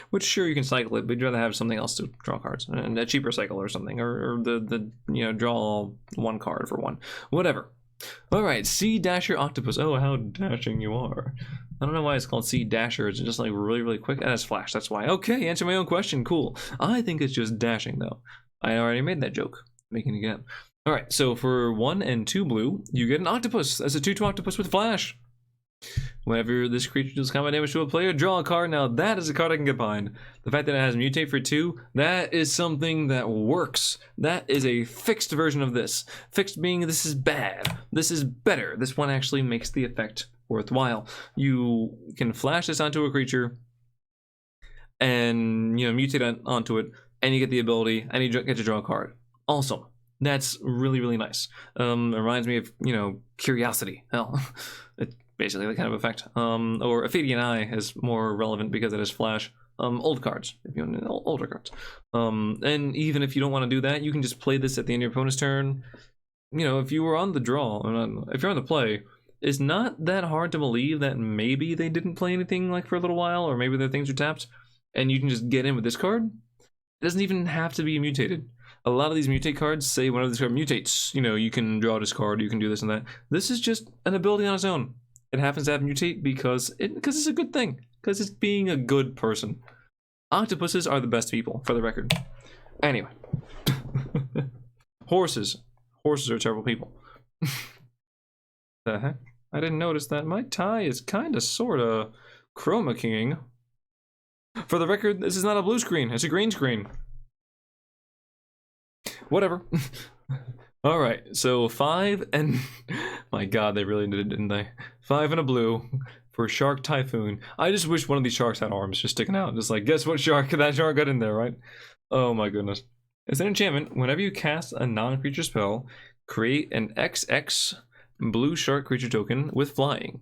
Which, sure, you can cycle it, but you'd rather have something else to draw cards, and a cheaper cycle or something, or the you know, draw 1 card for 1, whatever. All right, Sea Dasher Octopus. Oh, how dashing you are! I don't know why it's called Sea Dasher. It's just like really, really quick. And it's flash. That's why. Okay, answer my own question. Cool. I think it's just dashing though. I already made that joke. Making it again. All right, so for 1 and 2 blue, you get an octopus. That's a 2/2 octopus with flash. Whenever this creature deals combat damage to a player, draw a card. Now that is a card I can get behind. The fact that it has mutate for 2, that is something that works. That is a fixed version of this. Fixed being this is bad, this is better. This one actually makes the effect worthwhile. You can flash this onto a creature and, you know, mutate onto it, and you get the ability, and you get to draw a card. Awesome. That's really, really nice. It reminds me of, you know, Curiosity. Hell, it's basically that kind of effect. Or Ophidian Eye is more relevant because it is flash. Old cards, if you want older cards. And even if you don't want to do that, you can just play this at the end of your opponent's turn. You know, if you were on the draw, if you're on the play, it's not that hard to believe that maybe they didn't play anything like for a little while, or maybe their things are tapped, and you can just get in with this card. It doesn't even have to be mutated. A lot of these mutate cards say whenever this card mutates, you know, you can draw this card, you can do this and that. This is just an ability on its own. It happens to have mutate because it's a good thing. Because it's being a good person. Octopuses are the best people, for the record. Anyway. Horses. Horses are terrible people. The heck? I didn't notice that. My tie is kinda sorta chroma keying. For the record, this is not a blue screen, it's a green screen. Whatever. Alright, so 5 and... My god, they really did it, didn't they? 5 and a blue for Shark Typhoon. I just wish one of these sharks had arms just sticking out. Just like, guess what shark? That shark got in there, right? Oh my goodness. It's an enchantment. Whenever you cast a non-creature spell, create an XX blue shark creature token with flying.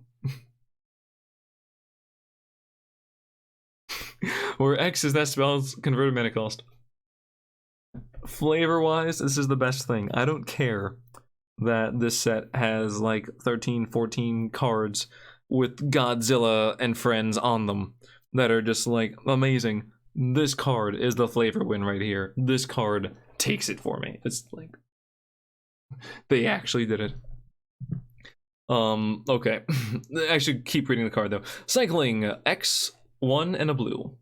where X is that spell's converted mana cost. Flavor-wise, this is the best thing. I don't care that this set has like 13, 14 cards with Godzilla and friends on them that are just like amazing. This card is the flavor win right here. This card takes it for me. It's like they actually did it. Okay. I should keep reading the card though. Cycling X1 and a blue.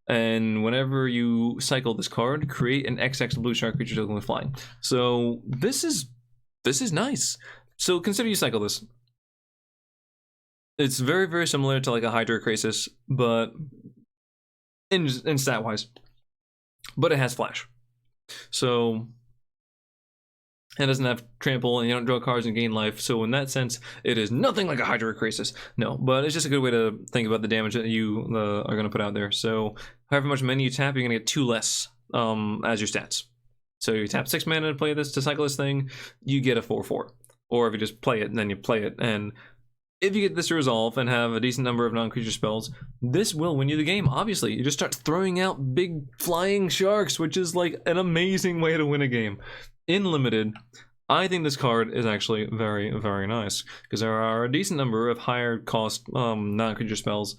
And whenever you cycle this card, create an XX blue shark creature token with flying. So this is nice. So consider you cycle this. It's very, very similar to like a Hydra Crisis, but in stat wise. But it has flash. So it doesn't have trample, and you don't draw cards and gain life. So in that sense, it is nothing like a Hydra Crisis. No, but it's just a good way to think about the damage that you are going to put out there. So however much mana you tap, you're going to get 2 less as your stats. So you tap 6 mana to play this, to cycle this thing, you get a 4/4. Or if you just play it, then you play it. And if you get this to resolve and have a decent number of non-creature spells, this will win you the game, obviously. You just start throwing out big flying sharks, which is like an amazing way to win a game. In Limited, I think this card is actually very, very nice, because there are a decent number of higher cost non-creature spells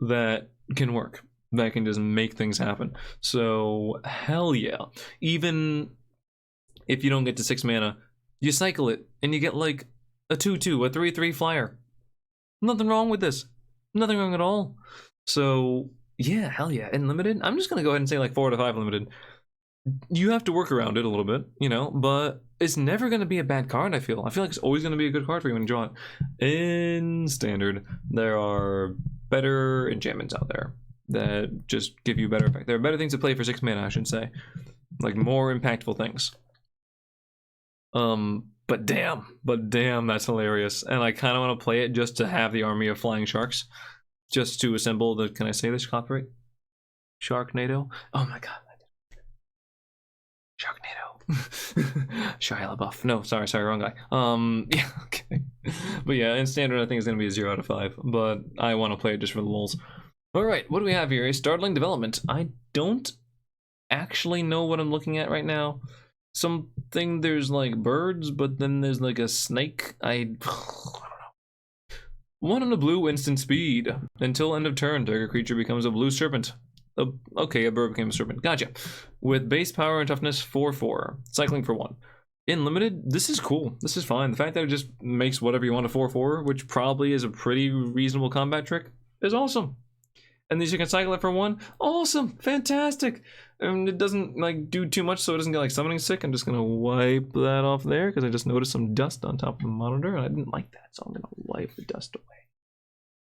that can work, that can just make things happen. So, hell yeah. Even if you don't get to 6 mana, you cycle it, and you get like a 2/2, a 3/3 flyer. Nothing wrong with this. Nothing wrong at all. So, yeah, hell yeah. In Limited, I'm just going to go ahead and say like 4 to 5 Limited. You have to work around it a little bit, you know, but it's never going to be a bad card, I feel. I feel like it's always going to be a good card for you when you draw it. In Standard, there are better enchantments out there that just give you better effect. There are better things to play for 6 mana, I should say. Like, more impactful things. But damn, that's hilarious. And I kind of want to play it just to have the army of flying sharks. Just to assemble the, can I say this copyright? Sharknado? Oh my god. Sharknado. Shia LaBeouf. No, sorry, wrong guy. Yeah, okay. But yeah, in Standard, I think it's going to be a 0 out of 5. But I want to play it just for the lulz. Alright, what do we have here? A startling development. I don't actually know what I'm looking at right now. Something, there's like birds, but then there's like a snake. I don't know. 1 on a blue, instant speed. Until end of turn, target creature becomes a blue serpent. Okay, a bird became a serpent. Gotcha. With base power and toughness 4/4. Cycling for 1. In Limited, this is cool. This is fine. The fact that it just makes whatever you want a 4/4, which probably is a pretty reasonable combat trick, is awesome. And these you can cycle it for 1. Awesome. Fantastic. And it doesn't like do too much, so it doesn't get like summoning sick. I'm just gonna wipe that off there because I just noticed some dust on top of the monitor and I didn't like that, so I'm gonna wipe the dust away.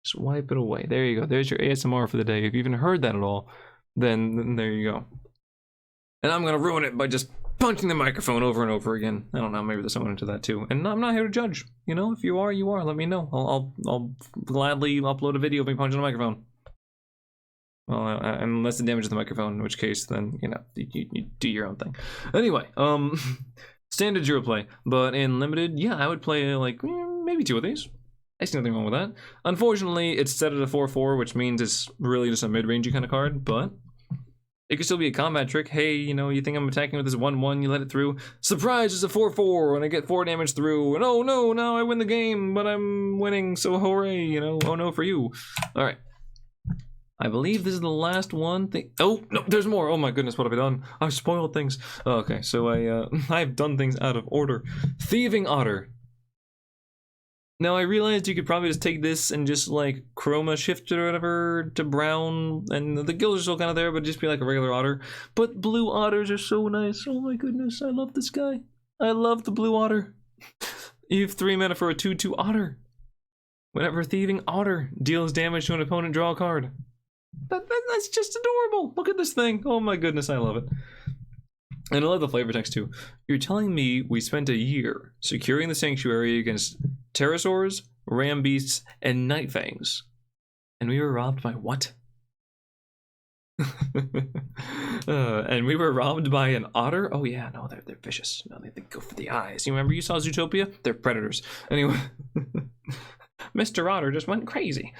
Just wipe it away. There you go. There's your ASMR for the day. If you even heard that at all, then there you go. And I'm gonna ruin it by just punching the microphone over and over again. I don't know. Maybe there's someone into that too. And I'm not here to judge. You know, if you are, you are. Let me know. I'll gladly upload a video of me punching the microphone. Well, unless it damages the microphone, in which case, then you know, you do your own thing. Anyway, Standard 0 play, but in Limited, yeah, I would play like maybe 2 of these. I see nothing wrong with that. Unfortunately, it's set at a 4/4, which means it's really just a mid-rangey kind of card, but it could still be a combat trick. Hey, you know, you think I'm attacking with this 1/1, you let it through. Surprise, it's a 4/4, and I get 4 damage through, and oh no, now I win the game, but I'm winning, so hooray, you know, oh no for you. Alright. I believe this is the last one thing. Oh, no, there's more. Oh my goodness, what have I done? I've spoiled things. Okay, so I've done things out of order. Thieving Otter. Now, I realized you could probably just take this and just, like, chroma shift it or whatever to brown, and the gills are still kind of there, but just be like a regular otter. But blue otters are so nice. Oh my goodness, I love this guy. I love the blue otter. You have 3 mana for a 2/2 otter. Whenever Thieving Otter deals damage to an opponent, draw a card. That's just adorable. Look at this thing. Oh my goodness, I love it. And I love the flavor text too. You're telling me we spent a year securing the sanctuary against pterosaurs, ram beasts, and night fangs, and we were robbed by what? And we were robbed by an otter? Oh yeah, no, they're vicious. No, they go for the eyes. You remember you saw Zootopia? They're predators. Anyway, Mr. Otter just went crazy.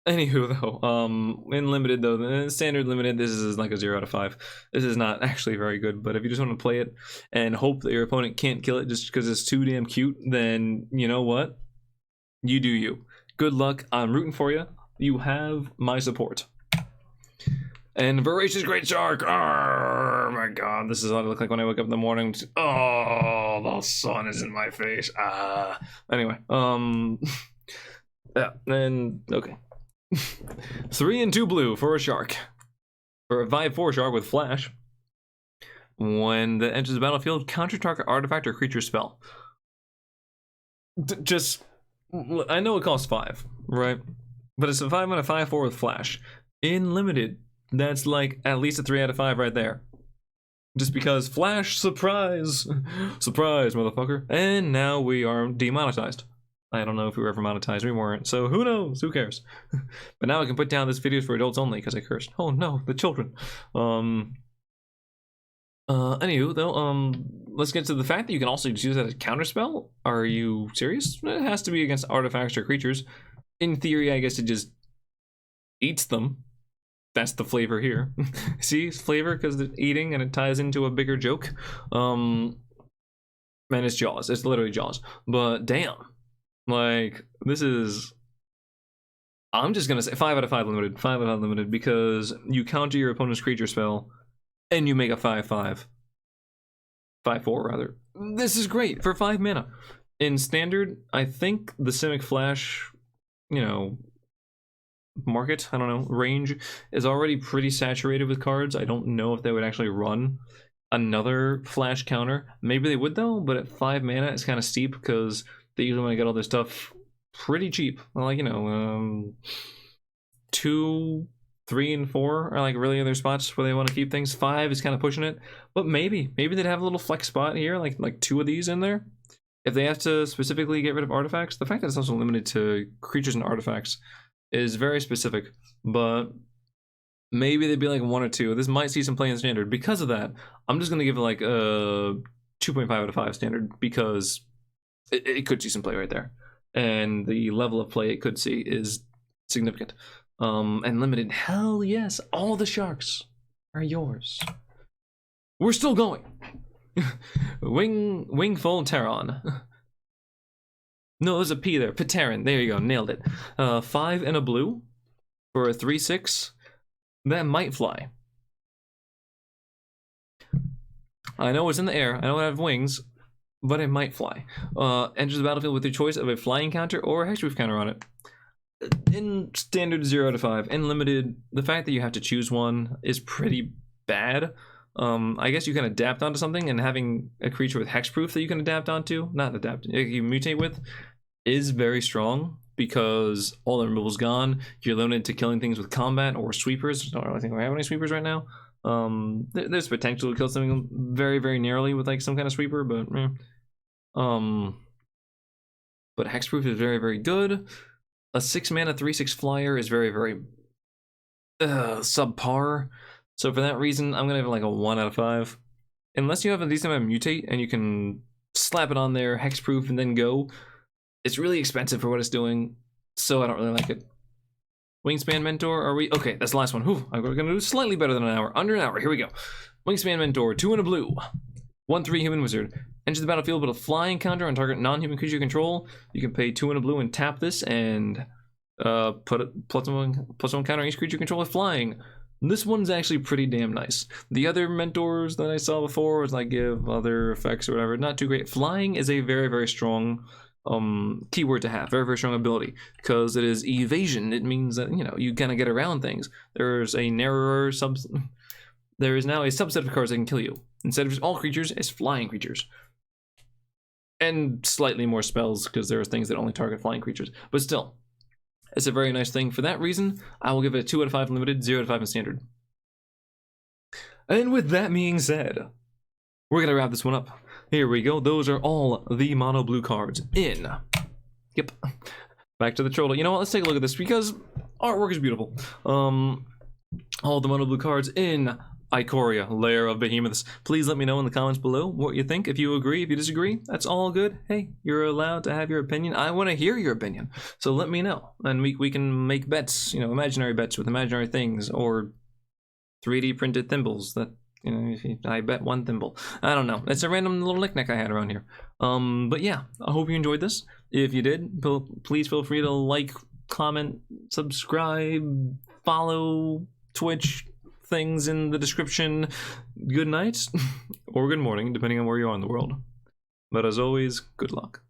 Anywho, though, in limited though, the standard limited, this is like a 0 out of 5. This is not actually very good, but if you just want to play it and hope that your opponent can't kill it just because it's too damn cute, then you know what? You do you. Good luck. I'm rooting for you. You have my support. And Voracious Great Shark! Oh my god, this is what I look like when I wake up in the morning. Oh, the sun is in my face. Anyway, yeah, and okay. 3 and 2 blue for a shark. For a 5/4 shark with flash. When it enters the battlefield, counter target artifact or creature spell. Just, I know it costs 5, right? But it's a 5 and a 5/4 with flash. In limited, that's like at least a 3 out of 5 right there. Just because flash, surprise! Surprise, motherfucker. And now we are demonetized. I don't know if we were ever monetized, we weren't, so who knows, who cares? But now I can put down this video for adults only because I cursed. Oh no, the children. Anywho, though, let's get to the fact that you can also use that as counterspell. Are you serious? It has to be against artifacts or creatures. In theory, I guess it just eats them. That's the flavor here. See, it's flavor because it's eating and it ties into a bigger joke. Man, it's Jaws. It's literally Jaws. But damn. Like, this is... I'm just gonna say 5 out of 5 limited. 5 out of 5 limited because you counter your opponent's creature spell and you make a 5/5. 5/4 rather. This is great for 5 mana. In standard, I think the Simic Flash, you know, market, I don't know, range is already pretty saturated with cards. I don't know if they would actually run another flash counter. Maybe they would though, but at 5 mana it's kind of steep because they usually want to get all their stuff pretty cheap. Like, you know, 2, 3, and 4 are like really other spots where they want to keep things. 5 is kind of pushing it, but maybe they'd have a little flex spot here, like 2 of these in there. If they have to specifically get rid of artifacts, the fact that it's also limited to creatures and artifacts is very specific, but maybe they'd be like 1 or 2. This might see some play in standard. Because of that, I'm just gonna give it like a 2.5 out of 5 standard because it could see some play right there, and the level of play it could see is significant. And limited, hell yes, all the sharks are yours. We're still going. Wingfold Terran. No, there's a P there. Pteran. There you go. Nailed it. 5 and a blue for a 3/6. That might fly. I know it's in the air. I know it have wings, but it might fly. Enters the battlefield with your choice of a flying counter or a hexproof counter on it. In standard 0 out of 5. In limited, the fact that you have to choose one is pretty bad. I guess you can adapt onto something, and having a creature with hexproof that you can adapt onto, not adapt, you mutate with, is very strong because all the removal's gone. You're limited to killing things with combat or sweepers. I don't really think we have any sweepers right now. There's potential to kill something very, very nearly with like some kind of sweeper, but hexproof is very, very good. A 6 mana 3/6 flyer is very, very subpar. So for that reason, I'm gonna give it like a 1 out of 5. Unless you have a decent amount of mutate and you can slap it on there, hexproof, and then go. It's really expensive for what it's doing, so I don't really like it. Wingspan Mentor, are we? Okay, that's the last one. Whew, we're gonna do slightly better than an hour. Under an hour, here we go. Wingspan Mentor, 2 and a blue. 1/3 human wizard. Enters the battlefield with a flying counter on target non-human creature you control. You can pay 2 and a blue and tap this and put a +1 counter on each creature you control with flying. This one's actually pretty damn nice. The other mentors that I saw before was like give other effects or whatever, not too great. Flying is a very, very strong keyword to have, very, very strong ability, because it is evasion. It means that, you know, you kind of get around things. There is now a subset of cards that can kill you. Instead of just all creatures, it's flying creatures. And slightly more spells, because there are things that only target flying creatures. But still, it's a very nice thing. For that reason, I will give it a 2 out of 5 limited, 0 out of 5 in standard. And with that being said, we're gonna wrap this one up. Here we go. Those are all the mono blue cards in. Yep. Back to the troll. You know what? Let's take a look at this because artwork is beautiful. All the mono blue cards in Ikoria, Lair of Behemoths. Please let me know in the comments below what you think. If you agree, if you disagree, that's all good. Hey, you're allowed to have your opinion. I want to hear your opinion, so let me know. And we can make bets, you know, imaginary bets with imaginary things, or 3D printed thimbles that, you know, I bet one thimble. I don't know. It's a random little knick-knack I had around here. But yeah, I hope you enjoyed this. If you did, please feel free to like, comment, subscribe, follow, Twitch, things in the description. Good night or good morning, depending on where you are in the world. But as always, good luck.